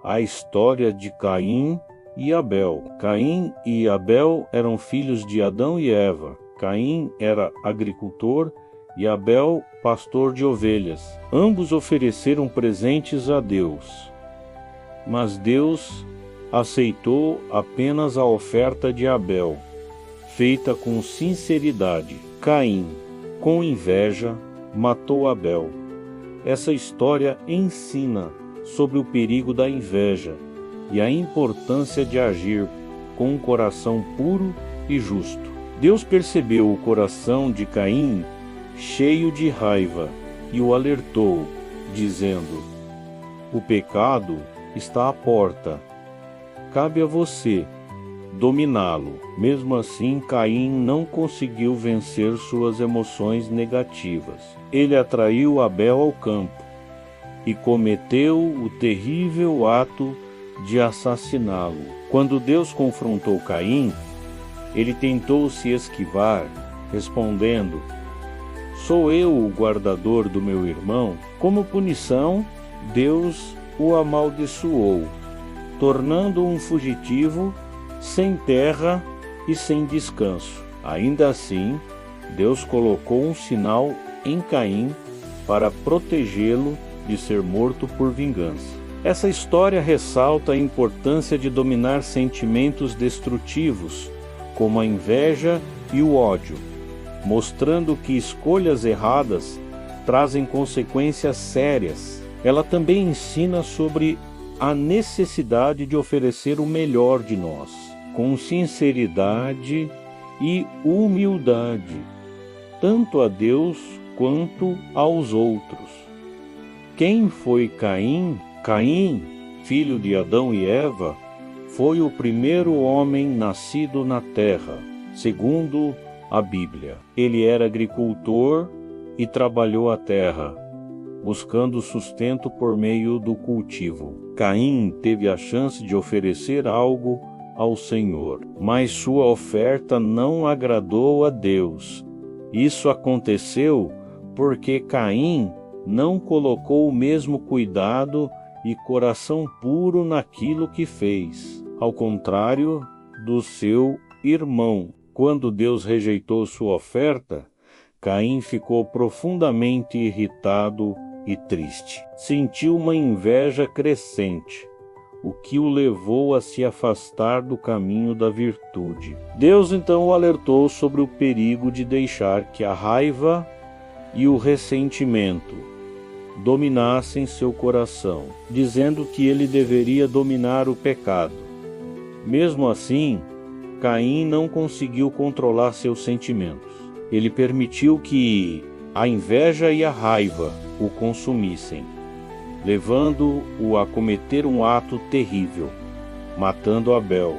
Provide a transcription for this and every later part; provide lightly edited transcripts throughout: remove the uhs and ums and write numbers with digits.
a história de Caim e Abel. Caim e Abel eram filhos de Adão e Eva. Caim era agricultor e Abel pastor de ovelhas. Ambos ofereceram presentes a Deus, mas Deus aceitou apenas a oferta de Abel, feita com sinceridade. Caim, com inveja, matou Abel. Essa história ensina sobre o perigo da inveja e a importância de agir com um coração puro e justo. Deus percebeu o coração de Caim cheio de raiva e o alertou, dizendo: o pecado está à porta. Cabe a você dominá-lo. Mesmo assim, Caim não conseguiu vencer suas emoções negativas. Ele atraiu Abel ao campo e cometeu o terrível ato de assassiná-lo. Quando Deus confrontou Caim, ele tentou se esquivar, respondendo: sou eu o guardador do meu irmão? Como punição, Deus o amaldiçoou, tornando-o um fugitivo, sem terra e sem descanso. Ainda assim, Deus colocou um sinal em Caim para protegê-lo de ser morto por vingança. Essa história ressalta a importância de dominar sentimentos destrutivos, como a inveja e o ódio, mostrando que escolhas erradas trazem consequências sérias. Ela também ensina sobre a necessidade de oferecer o melhor de nós, com sinceridade e humildade, tanto a Deus quanto aos outros. Quem foi Caim? Caim, filho de Adão e Eva, foi o primeiro homem nascido na terra, segundo a Bíblia. Ele era agricultor e trabalhou a terra, buscando sustento por meio do cultivo. Caim teve a chance de oferecer algo ao Senhor, mas sua oferta não agradou a Deus. Isso aconteceu porque Caim não colocou o mesmo cuidado e coração puro naquilo que fez, ao contrário do seu irmão. Quando Deus rejeitou sua oferta, Caim ficou profundamente irritado e triste. Sentiu uma inveja crescente, o que o levou a se afastar do caminho da virtude. Deus então o alertou sobre o perigo de deixar que a raiva e o ressentimento dominassem seu coração, dizendo que ele deveria dominar o pecado. Mesmo assim, Caim não conseguiu controlar seus sentimentos. Ele permitiu que a inveja e a raiva o consumissem, levando-o a cometer um ato terrível, matando Abel,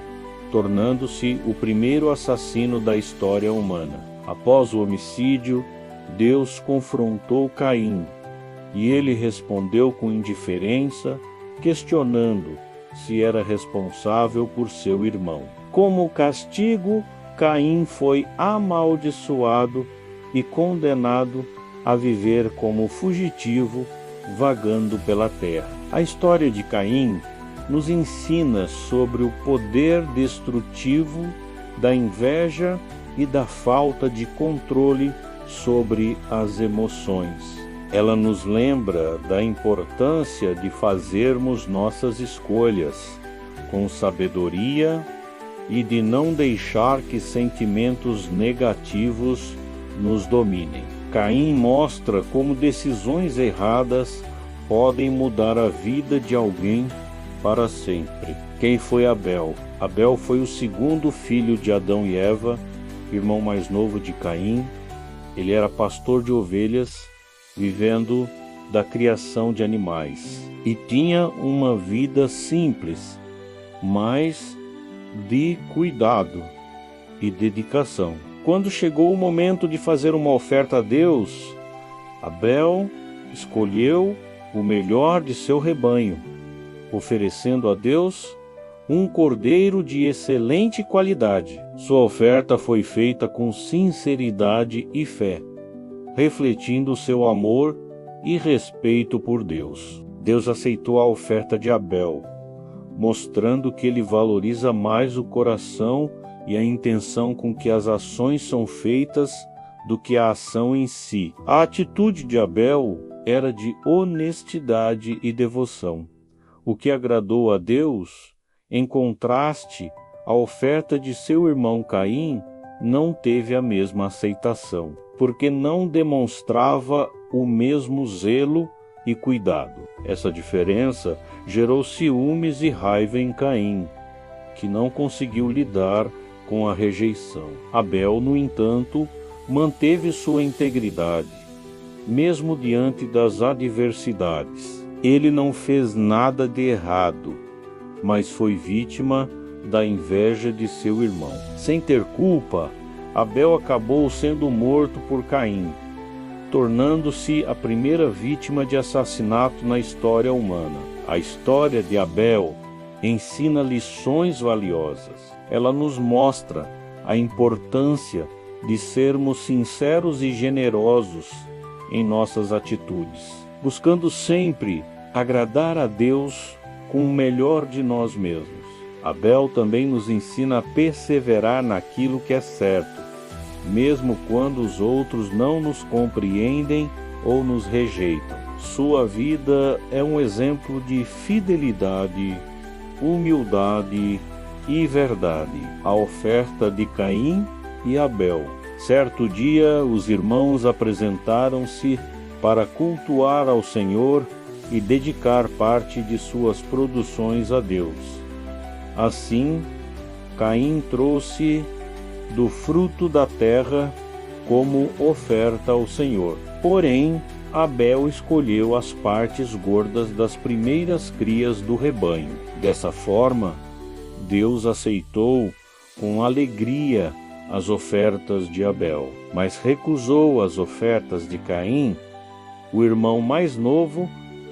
tornando-se o primeiro assassino da história humana. Após o homicídio, Deus confrontou Caim, e ele respondeu com indiferença, questionando se era responsável por seu irmão. Como castigo, Caim foi amaldiçoado e condenado a viver como fugitivo, vagando pela terra. A história de Caim nos ensina sobre o poder destrutivo da inveja e da falta de controle sobre as emoções. Ela nos lembra da importância de fazermos nossas escolhas com sabedoria e de não deixar que sentimentos negativos nos dominem. Caim mostra como decisões erradas podem mudar a vida de alguém para sempre. Quem foi Abel? Abel foi o segundo filho de Adão e Eva, irmão mais novo de Caim. Ele era pastor de ovelhas, vivendo da criação de animais, e tinha uma vida simples, mas de cuidado e dedicação. Quando chegou o momento de fazer uma oferta a Deus, Abel escolheu o melhor de seu rebanho, oferecendo a Deus um cordeiro de excelente qualidade. Sua oferta foi feita com sinceridade e fé, refletindo seu amor e respeito por Deus. Deus aceitou a oferta de Abel, mostrando que ele valoriza mais o coração e a intenção com que as ações são feitas do que a ação em si. A atitude de Abel era de honestidade e devoção, o que agradou a Deus. Em contraste, a oferta de seu irmão Caim não teve a mesma aceitação, porque não demonstrava o mesmo zelo e cuidado. Essa diferença gerou ciúmes e raiva em Caim, que não conseguiu lidar com a rejeição. Abel, no entanto, manteve sua integridade, mesmo diante das adversidades. Ele não fez nada de errado, mas foi vítima da inveja de seu irmão. Sem ter culpa, Abel acabou sendo morto por Caim, tornando-se a primeira vítima de assassinato na história humana. A história de Abel ensina lições valiosas. Ela nos mostra a importância de sermos sinceros e generosos em nossas atitudes, buscando sempre agradar a Deus com o melhor de nós mesmos. Abel também nos ensina a perseverar naquilo que é certo, mesmo quando os outros não nos compreendem ou nos rejeitam. Sua vida é um exemplo de fidelidade, humildade e verdade. A oferta de Caim e Abel. Certo dia, os irmãos apresentaram-se para cultuar ao Senhor e dedicar parte de suas produções a Deus. Assim, Caim trouxe do fruto da terra como oferta ao Senhor. Porém, Abel escolheu as partes gordas das primeiras crias do rebanho. Dessa forma, Deus aceitou com alegria as ofertas de Abel, mas recusou as ofertas de Caim. O irmão mais novo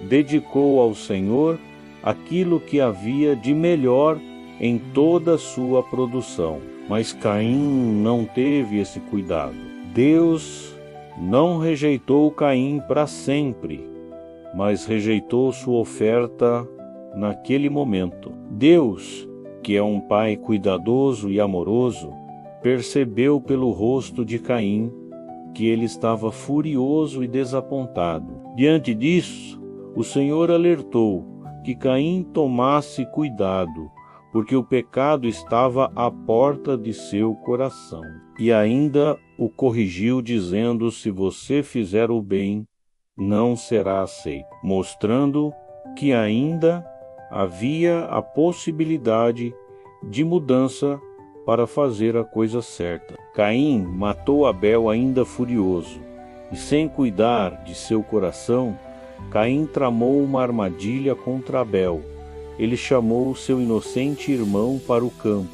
dedicou ao Senhor aquilo que havia de melhor em toda a sua produção. Mas Caim não teve esse cuidado. Deus não rejeitou Caim para sempre, mas rejeitou sua oferta naquele momento. Deus, que é um pai cuidadoso e amoroso, percebeu pelo rosto de Caim que ele estava furioso e desapontado. Diante disso, o Senhor alertou que Caim tomasse cuidado, porque o pecado estava à porta de seu coração. E ainda o corrigiu, dizendo: se você fizer o bem, não será aceito, mostrando que ainda havia a possibilidade de mudança para fazer a coisa certa. Caim matou Abel ainda furioso, e sem cuidar de seu coração, Caim tramou uma armadilha contra Abel. Ele chamou seu inocente irmão para o campo,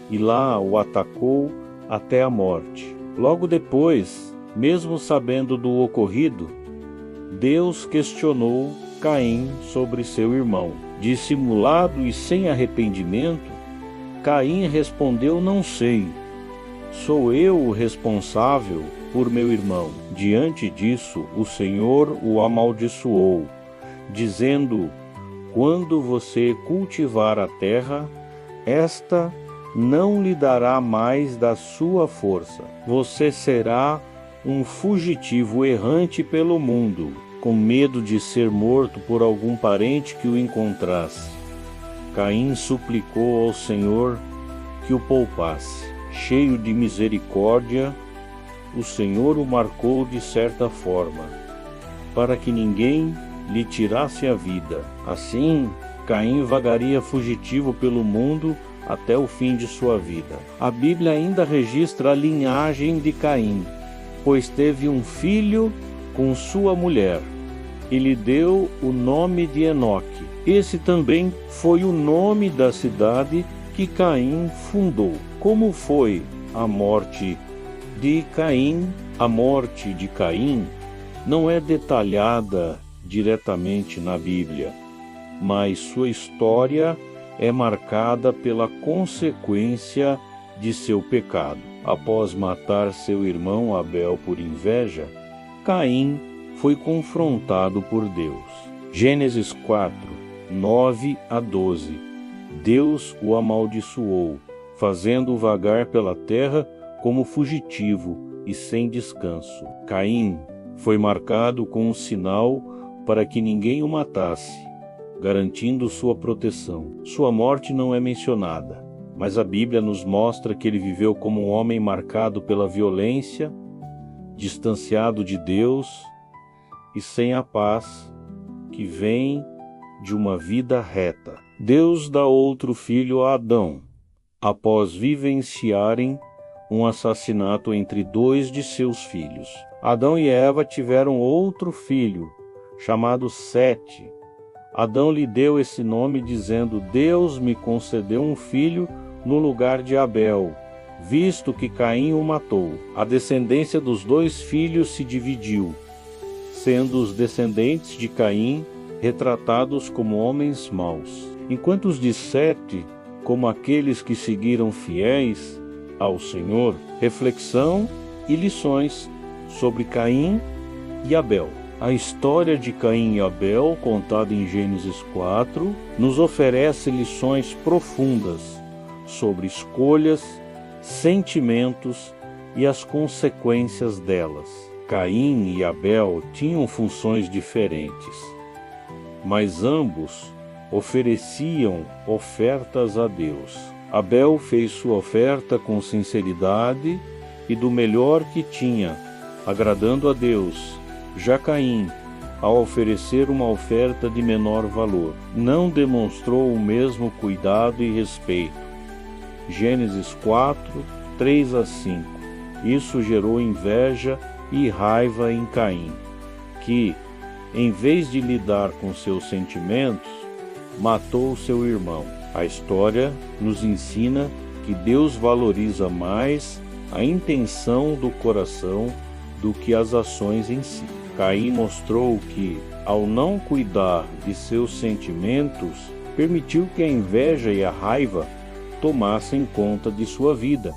e lá o atacou até a morte. Logo depois, mesmo sabendo do ocorrido, Deus questionou Caim sobre seu irmão. Dissimulado e sem arrependimento, Caim respondeu: não sei, sou eu o responsável por meu irmão. Diante disso, o Senhor o amaldiçoou, dizendo: quando você cultivar a terra, esta não lhe dará mais da sua força. Você será um fugitivo errante pelo mundo, com medo de ser morto por algum parente que o encontrasse. Caim suplicou ao Senhor que o poupasse. Cheio de misericórdia, o Senhor o marcou de certa forma, para que ninguém lhe tirasse a vida. Assim, Caim vagaria fugitivo pelo mundo até o fim de sua vida. A Bíblia ainda registra a linhagem de Caim, pois teve um filho com sua mulher, e lhe deu o nome de Enoque. Esse também foi o nome da cidade que Caim fundou. Como foi a morte de Caim? A morte de Caim não é detalhada diretamente na Bíblia, mas sua história é marcada pela consequência de seu pecado. Após matar seu irmão Abel por inveja, Caim foi confrontado por Deus. Gênesis 4, 9 a 12. Deus o amaldiçoou, fazendo-o vagar pela terra como fugitivo e sem descanso. Caim foi marcado com um sinal para que ninguém o matasse, garantindo sua proteção. Sua morte não é mencionada, mas a Bíblia nos mostra que ele viveu como um homem marcado pela violência, distanciado de Deus e sem a paz que vem de uma vida reta. Deus dá outro filho a Adão, após vivenciarem um assassinato entre 2 de seus filhos. Adão e Eva tiveram outro filho, chamado Sete. Adão lhe deu esse nome dizendo: Deus me concedeu um filho no lugar de Abel, visto que Caim o matou. A descendência dos 2 filhos se dividiu, sendo os descendentes de Caim retratados como homens maus, enquanto os de Sete como aqueles que seguiram fiéis ao Senhor. Reflexão e lições sobre Caim e Abel. A história de Caim e Abel, contada em Gênesis 4, nos oferece lições profundas sobre escolhas, sentimentos e as consequências delas. Caim e Abel tinham funções diferentes, mas ambos ofereciam ofertas a Deus. Abel fez sua oferta com sinceridade e do melhor que tinha, agradando a Deus. Já Caim, ao oferecer uma oferta de menor valor, não demonstrou o mesmo cuidado e respeito. Gênesis 4, 3 a 5. Isso gerou inveja e raiva em Caim, que, em vez de lidar com seus sentimentos, matou seu irmão. A história nos ensina que Deus valoriza mais a intenção do coração do que as ações em si. Caim mostrou que, ao não cuidar de seus sentimentos, permitiu que a inveja e a raiva tomassem conta de sua vida,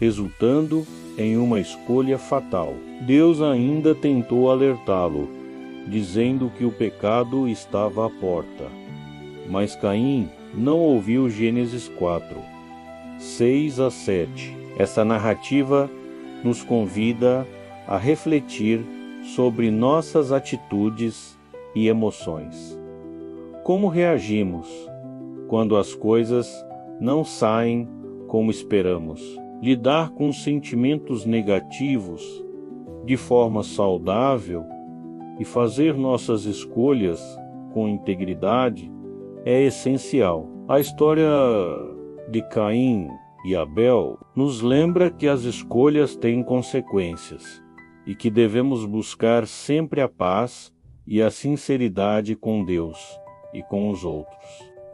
resultando em uma escolha fatal. Deus ainda tentou alertá-lo, dizendo que o pecado estava à porta. Mas Caim não ouviu. Gênesis 4, 6 a 7. Essa narrativa nos convida a refletir sobre nossas atitudes e emoções. Como reagimos quando as coisas não saem como esperamos? Lidar com sentimentos negativos de forma saudável e fazer nossas escolhas com integridade é essencial. A história de Caim e Abel nos lembra que as escolhas têm consequências e que devemos buscar sempre a paz e a sinceridade com Deus e com os outros.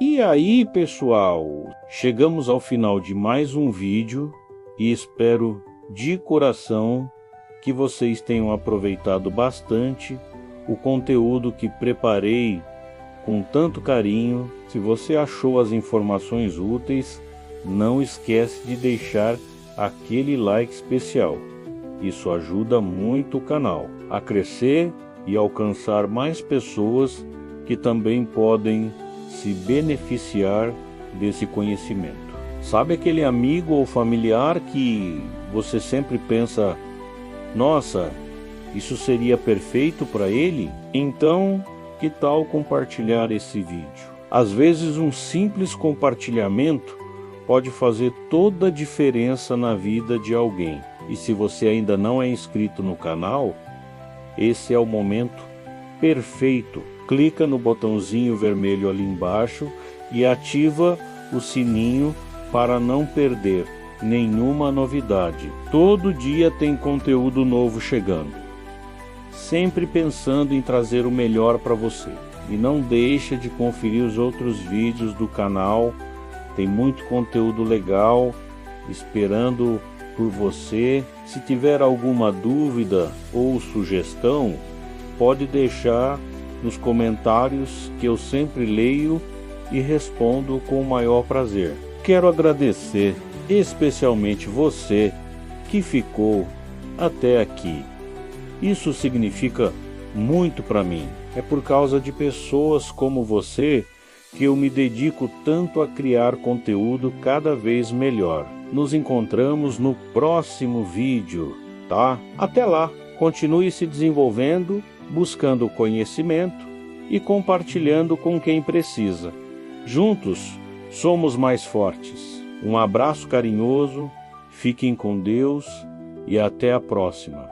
E aí, pessoal, chegamos ao final de mais um vídeo e espero de coração que vocês tenham aproveitado bastante o conteúdo que preparei com tanto carinho. Se você achou as informações úteis, não esquece de deixar aquele like especial. Isso ajuda muito o canal a crescer e alcançar mais pessoas que também podem se beneficiar desse conhecimento. Sabe aquele amigo ou familiar que você sempre pensa: nossa, isso seria perfeito para ele? Então, que tal compartilhar esse vídeo? Às vezes um simples compartilhamento pode fazer toda a diferença na vida de alguém. E se você ainda não é inscrito no canal, esse é o momento perfeito. Clica no botãozinho vermelho ali embaixo e ativa o sininho para não perder nenhuma novidade. Todo dia tem conteúdo novo chegando, sempre pensando em trazer o melhor para você. E não deixa de conferir os outros vídeos do canal, tem muito conteúdo legal esperando por você. Se tiver alguma dúvida ou sugestão, pode deixar nos comentários que eu sempre leio e respondo com o maior prazer. Quero agradecer especialmente você que ficou até aqui. Isso significa muito para mim. É por causa de pessoas como você que eu me dedico tanto a criar conteúdo cada vez melhor. Nos encontramos no próximo vídeo, tá? Até lá, continue se desenvolvendo, buscando conhecimento e compartilhando com quem precisa. Juntos, somos mais fortes. Um abraço carinhoso, fiquem com Deus e até a próxima.